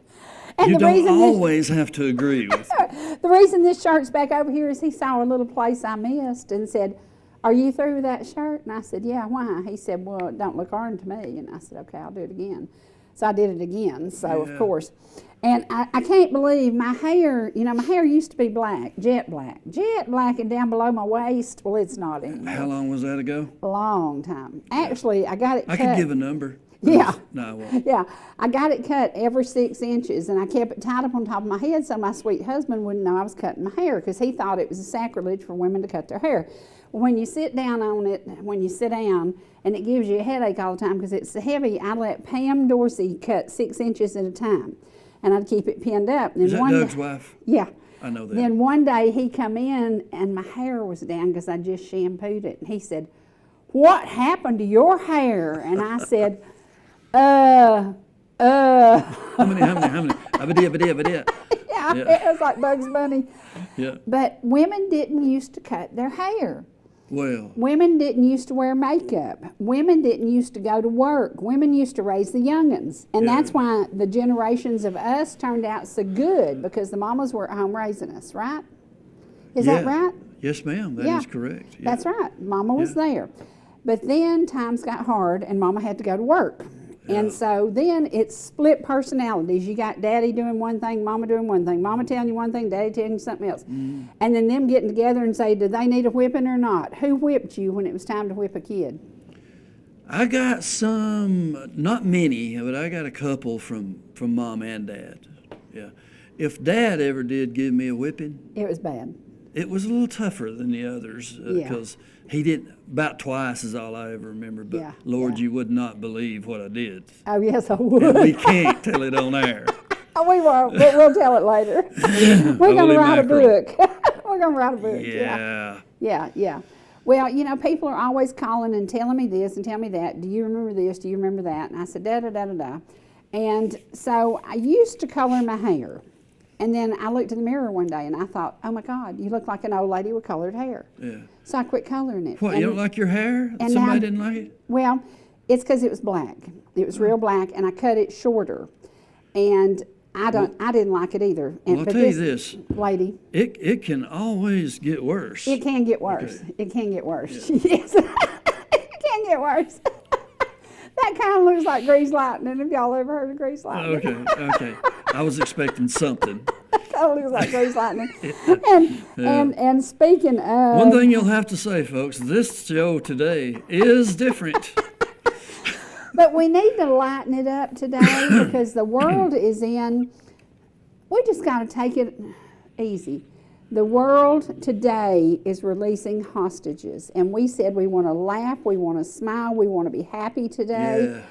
And You the don't reason this- always have to agree with me. The reason this shirt's back over here is he saw a little place I missed and said, "Are you through with that shirt?" And I said, "Yeah, why?" He said, "Well, it don't look orange to me." And I said, "Okay, I'll do it again." So I did it again, so Yeah. of course. And I can't believe my hair, my hair used to be black and down below my waist. Well, it's not anymore. How long was that ago? A long time. Actually, I got it I cut. could give a number. Yeah. No, I won't. Yeah, I got it cut every 6 inches, and I kept it tied up on top of my head so my sweet husband wouldn't know I was cutting my hair, because he thought it was a sacrilege for women to cut their hair. Well, when you sit down on it, when you sit down, and it gives you a headache all the time because it's heavy, I let Pam Dorsey cut 6 inches at a time, and I'd keep it pinned up. And Is that one Doug's day, wife? Yeah. I know that. Then one day he come in, and my hair was down because I just shampooed it, and he said, "What happened to your hair?" And I said, How many? Abadea. Yeah, Yeah. it was like Bugs Bunny. Yeah. But women didn't used to cut their hair. Well, Women didn't used to wear makeup. Women didn't used to go to work. Women used to raise the young'uns. And Yeah. that's why the generations of us turned out so good, because the mamas were at home raising us, right? Is that yeah. right? Yes, ma'am. That is Yeah. correct. Yeah. That's right. Mama was Yeah. there. But then times got hard and Mama had to go to work. And so then it's split personalities. You got Daddy doing one thing, Mama doing one thing. Mama telling you one thing, Daddy telling you something else. And then them getting together and say, do they need a whipping or not? Who whipped you when it was time to whip a kid? I got some, not many, but I got a couple from Mom and Dad. Yeah. If Dad ever did give me a whipping, It was bad. it was a little tougher than the others because he didn't, about twice is all I ever remember. But Yeah, Lord, yeah. you would not believe what I did. Oh, yes, I would. And we can't tell it on air. Oh, we won't, but we'll tell it later. We're going Holy to write mackerel. a book. We're going to write a book. Yeah. Yeah. Well, you know, people are always calling and telling me this and telling me that. Do you remember this? Do you remember that? And I said, da-da-da-da-da. And so I used to color my hair. And then I looked in the mirror one day and I thought, oh my God, you look like an old lady with colored hair. Yeah. So I quit coloring it. What, And- you don't like your hair? and Somebody now- didn't like it? Well, it's because it was black. It was real black, and I cut it shorter. And I didn't like it either. And Well, I'll but tell you this. lady, It can always get worse. it can get worse. Okay. It can get worse. Yes, it can get worse. That kind of looks like grease lightning. If y'all ever heard of grease lightning, Okay. I was expecting something. kind of looks like grease lightning. And speaking of, One thing you'll have to say, folks, this show today is different. but we need to lighten it up today because the world is in. We just got to take it easy. The world today is releasing hostages, and we said we want to laugh, we want to smile, we want to be happy today. Yeah.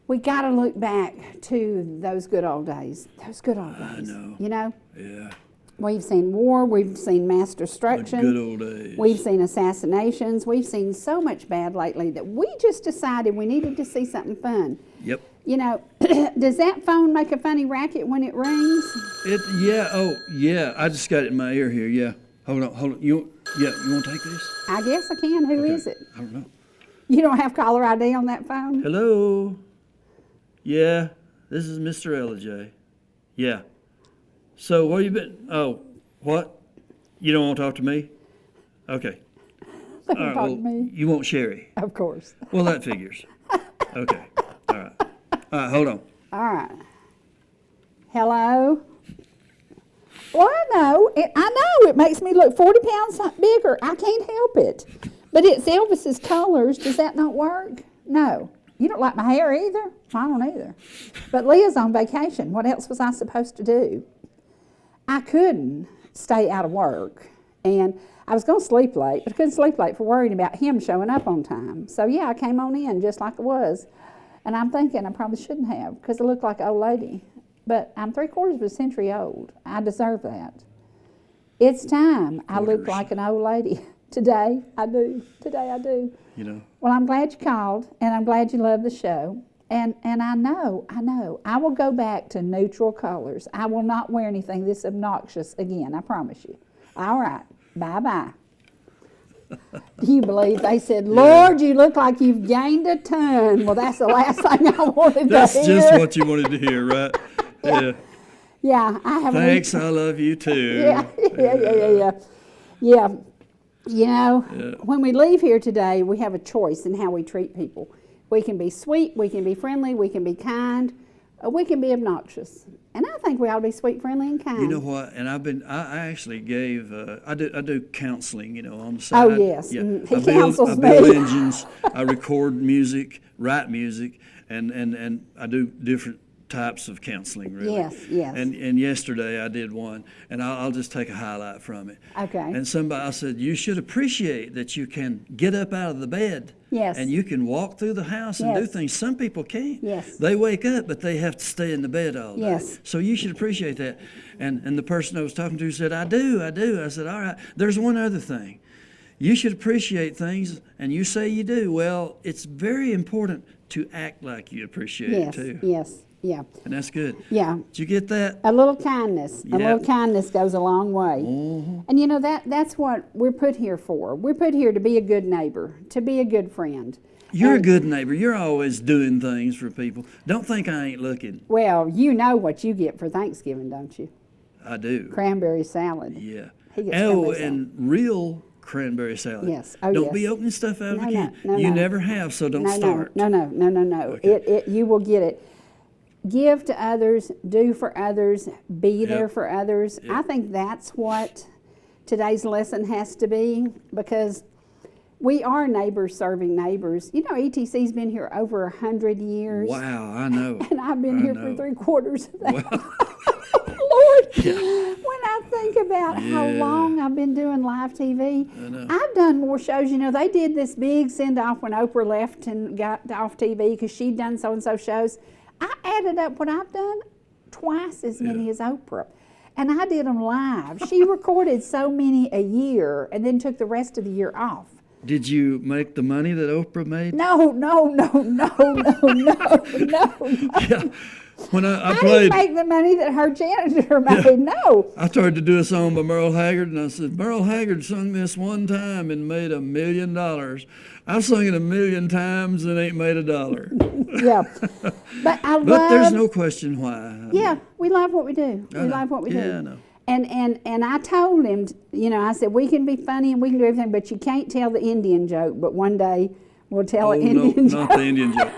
We got to look back to those good old days. Those good old days. I know. You know, Yeah. we've seen war, we've seen mass destruction. Good old days. We've seen assassinations. We've seen so much bad lately that we just decided we needed to see something fun. Yep. You know, does that phone make a funny racket when it rings? Yeah. I just got it in my ear here. Yeah. Hold on. You want to take this? I guess I can. Who is it? I don't know. You don't have caller ID on that phone? Hello. Yeah. This is Mr. Ellijay. Yeah. So where you been? Oh, what? You don't want to talk to me? Okay. They can talk to me. You want Sherry? Of course. Well, that figures. Okay. All right. Hold on. All right. Hello? Well, I know. It makes me look 40 pounds bigger. I can't help it. But it's Elvis's colors. Does that not work? No. You don't like my hair either? I don't either. But Leah's on vacation. What else was I supposed to do? I couldn't stay out of work. And I was going to sleep late, but I couldn't sleep late for worrying about him showing up on time. So, yeah, I came on in just like I was. And I'm thinking I probably shouldn't have because I look like an old lady. But I'm 3/4 of a century old. I deserve that. It's time I look like an old lady. Today I do. You know. Well, I'm glad you called, and I'm glad you love the show. And I know, I will go back to neutral colors. I will not wear anything this obnoxious again, I promise you. All right, bye-bye. Do you believe they said, Lord, you look like you've gained a ton? Well, that's the last thing I wanted That's to hear. just what you wanted to hear, right? Yeah. Yeah, I have. Thanks, I love you too. Yeah. You know, when we leave here today, we have a choice in how we treat people. We can be sweet, we can be friendly, we can be kind, we can be obnoxious. And I think we ought to be sweet, friendly, and kind. You know what? And I actually gave, I do counseling, you know, on the side. Oh, yes. Yeah. He I counsels build me. engines, I record music, write music, and I do different types of counseling, really. Yes. And yesterday I did one, and I'll just take a highlight from it. Okay. And I said, you should appreciate that you can get up out of the bed. Yes. And you can walk through the house and do Yes. things. Some people can't. Yes. They wake up, but they have to stay in the bed all day. Yes. So you should appreciate that. And the person I was talking to said, I do. I said, all right. There's one other thing. You should appreciate things, and you say you do. Well, it's very important to act like you appreciate it too. Yes. And that's good. Yeah. Did you get that? A little kindness. A little kindness goes a long way. Mm-hmm. And you know, that's what we're put here for. We're put here to be a good neighbor, to be a good friend. You're a good neighbor. You're always doing things for people. Don't think I ain't looking. Well, you know what you get for Thanksgiving, don't you? I do. Cranberry salad. Yeah. He gets Oh, cranberry and real cranberry salad. Yes. Oh, don't yes. be opening stuff out of No, the can. no, You no. never have, so don't No, start. no. Okay. You will get it. Give to others, do for others, be there for others. Yep. I think that's what today's lesson has to be, because we are neighbors serving neighbors. You know, ETC's been here over 100 years. Wow, I know. And I've been here for know. 3/4 of that. Wow. Lord, Yeah. when I think about how Yeah. long I've been doing live TV, I know. I've done more shows. You know, they did this big send-off when Oprah left and got off TV because she'd done so-and-so shows. I added up what I've done, twice as many as Oprah. And I did them live. She recorded so many a year and then took the rest of the year off. Did you make the money that Oprah made? No. Yeah. When I I played, didn't make the money that her janitor made. No. I started to do a song by Merle Haggard, and I said, Merle Haggard sung this one time and made $1 million. I've sung it 1,000,000 times and ain't made $1. Yeah. But I love. But there's no question why. Yeah, we love what we do. I We know. love what we do. Yeah, I know. And I told him, you know, I said, we can be funny and we can do everything, but you can't tell the Indian joke. But one day we'll tell an Indian joke. Not the Indian joke.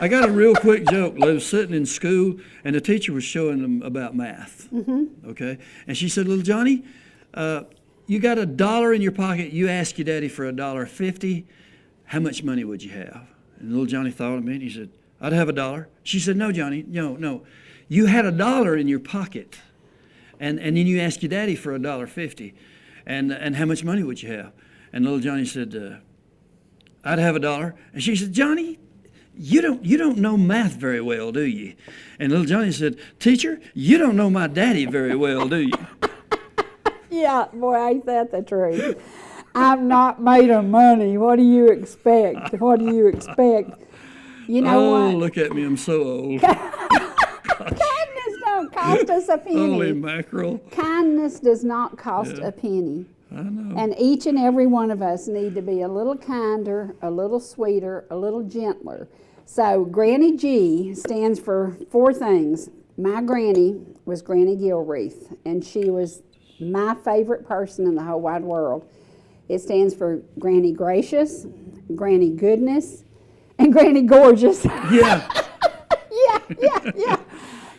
I got a real quick joke. I was sitting in school, and the teacher was showing them about math. Okay? And she said, little Johnny, you got $1 in your pocket. You ask your daddy for $1.50. How much money would you have? And little Johnny thought of me, and he said, I'd have $1. She said, no, Johnny, no. You had $1 in your pocket, and then you asked your daddy for $1.50. And how much money would you have? And little Johnny said, I'd have $1. And she said, Johnny, you don't know math very well, do you? And little Johnny said, teacher, you don't know my daddy very well, do you? Yeah, boy, ain't that the truth. I'm not made of money. What do you expect? What do you expect? You know Oh, what? look at me, I'm so old. Kindness don't cost us a Holy penny. mackerel. Kindness does not cost a penny. I know. And each and every one of us need to be a little kinder, a little sweeter, a little gentler. So Granny G stands for 4 things. My granny was Granny Gilreath, and she was my favorite person in the whole wide world. It stands for Granny Gracious, Granny Goodness, and Granny Gorgeous. Yeah. Yeah.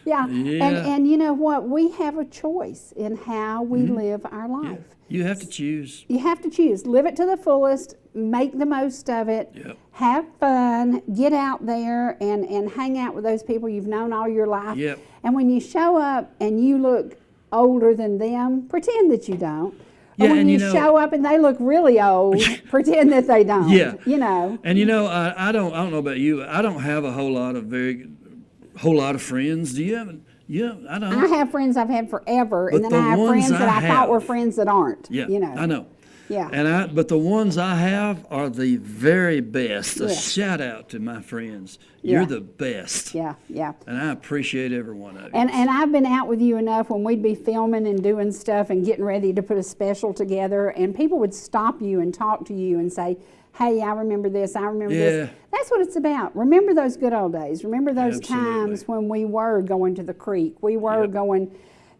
Yeah. And you know what? We have a choice in how we live our life. You have to choose. You have to choose. Live it to the fullest. Make the most of it. Yep. Have fun. Get out there and hang out with those people you've known all your life. Yep. And when you show up and you look older than them, pretend that you don't. Or Yeah, when and you you know- show up and they look really old, pretend that they don't. Yeah. You know. And you know, I don't know about you. I don't have a whole lot of friends. Do you have? Yeah, I don't. I have friends I've had forever, and But then I the have ones friends that I I thought were have- friends that aren't. Yeah, You know. I know. Yeah. But the ones I have are the very best. A Yeah. shout out to my friends. Yeah. You're the best. Yeah. And I appreciate every one of you. And I've been out with you enough when we'd be filming and doing stuff and getting ready to put a special together, and people would stop you and talk to you and say, hey, I remember this, I remember this. Yeah. That's what it's about. Remember those good old days. Remember those Absolutely. times when we were going to the creek. We were Yep.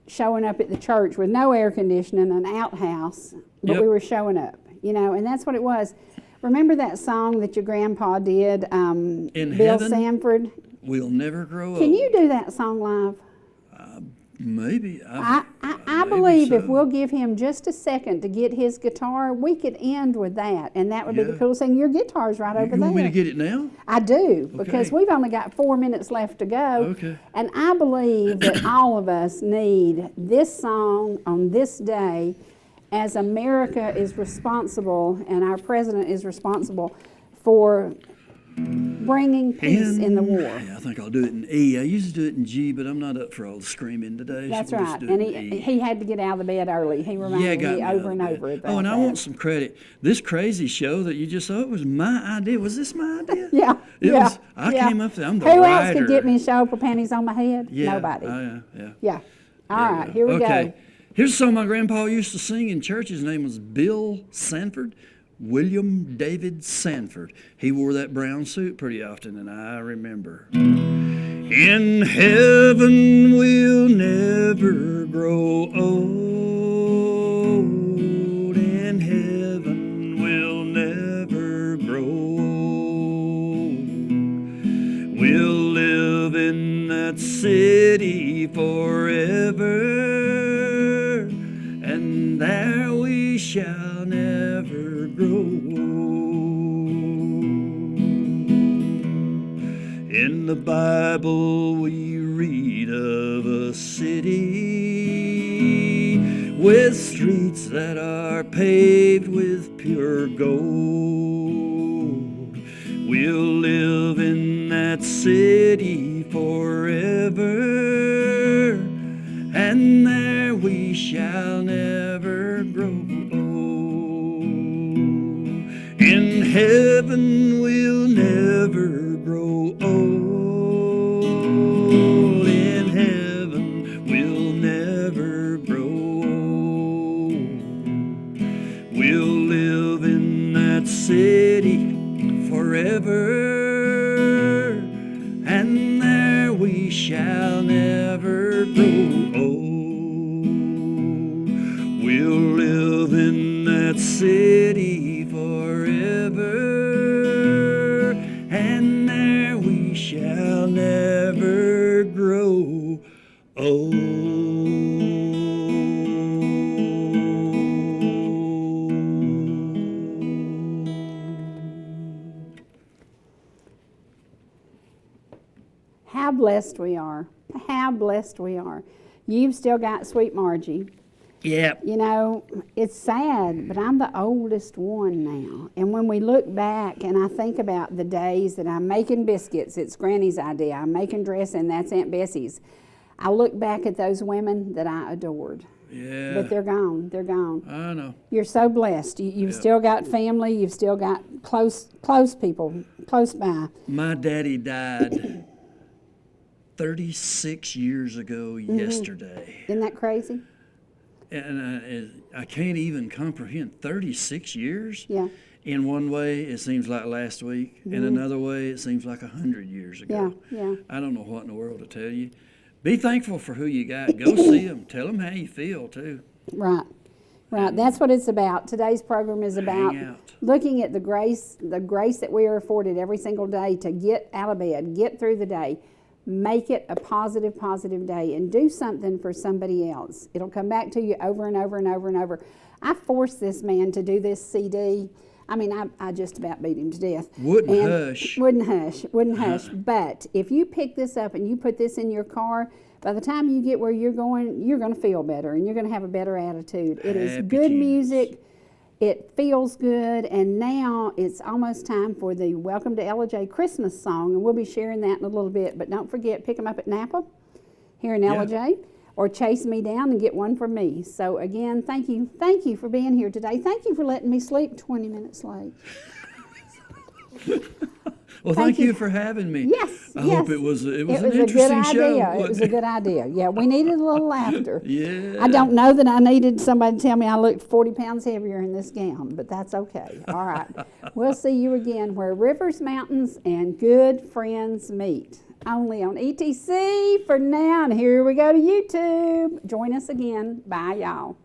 showing up at the church with no air conditioning, an outhouse, but Yep. we were showing up, you know, and that's what it was. Remember that song that your grandpa did, In Bill Heaven? Sanford? We'll never grow Can old. you do that song live? Maybe. I maybe believe if so. we'll give him just a second to get his guitar, we could end with that, and that would be the Yeah. coolest thing. Your guitar's right over You there. want me to get it now? I do, because Okay. we've only got 4 minutes left to go. Okay. And I believe that all of us need this song on this day, as America is responsible and our president is responsible for bringing peace in the war. Yeah, I think I'll do it in E. I used to do it in G, but I'm not up for all the screaming today. so That's we'll just right. do And it in E. he had to get out of the bed early. He reminded got me out over of and bed. over about Oh, and I that. want some credit. This crazy show that you just saw, it was my idea. Was this my idea? Yeah, It yeah. was. I yeah. came up there. I'm the Who writer. else could get me to show up with panties on my head? Yeah. Nobody. Yeah. Yeah. All right, here we Okay. go. Here's a song my grandpa used to sing in church. His name was Bill Sanford. William David Sanford. He wore that brown suit pretty often, and I remember. In heaven we'll never grow old. In heaven in that city forever, and there we shall never grow old. In the Bible we read of a city with streets that are paved with pure gold. We'll live in that city forever, and there we shall never grow old. In heaven we'll never grow old. In heaven we'll never grow old. We'll live in that city forever, and there we shall never grow old. We'll live in that city forever, and there we shall never grow old. How blessed we are. How blessed we are. You've still got sweet Margie. Yep. You know, it's sad, but I'm the oldest one now. And when we look back and I think about the days that I'm making biscuits, it's Granny's idea. I'm making dressing, that's Aunt Bessie's. I look back at those women that I adored. Yeah. But they're gone. They're gone. I know. You're so blessed. You've still got family. You've still got close people close by. My daddy died 36 years ago yesterday. Isn't that crazy? And I can't even comprehend 36 years. Yeah. In one way, it seems like last week. In another way, it seems like 100 years ago. Yeah. I don't know what in the world to tell you. Be thankful for who you got. Go see them. Tell them how you feel, too. Right. That's what it's about. Today's program is about Hang out. looking at the grace that we are afforded every single day to get out of bed, get through the day, make it a positive day, and do something for somebody else. It'll come back to you over and over and over and over. I forced this man to do this CD. I mean, I just about beat him to death. Wouldn't hush. But if you pick this up and you put this in your car, by the time you get where you're going to feel better and you're going to have a better attitude. It is good music. It feels good. And now it's almost time for the Welcome to Ellijay Christmas song, and we'll be sharing that in a little bit. But don't forget, pick them up at Napa here in Ellijay, or chase me down and get one for me. So again, thank you for being here today. Thank you for letting me sleep 20 minutes late. Well, thank you for having me. Yes. I hope it was an interesting good idea. show. It was a good idea. Yeah, we needed a little laughter. Yeah. I don't know that I needed somebody to tell me I looked 40 pounds heavier in this gown, but that's okay. All right. We'll see you again where rivers, mountains, and good friends meet. Only on ETC for now. And here we go to YouTube. Join us again. Bye, y'all.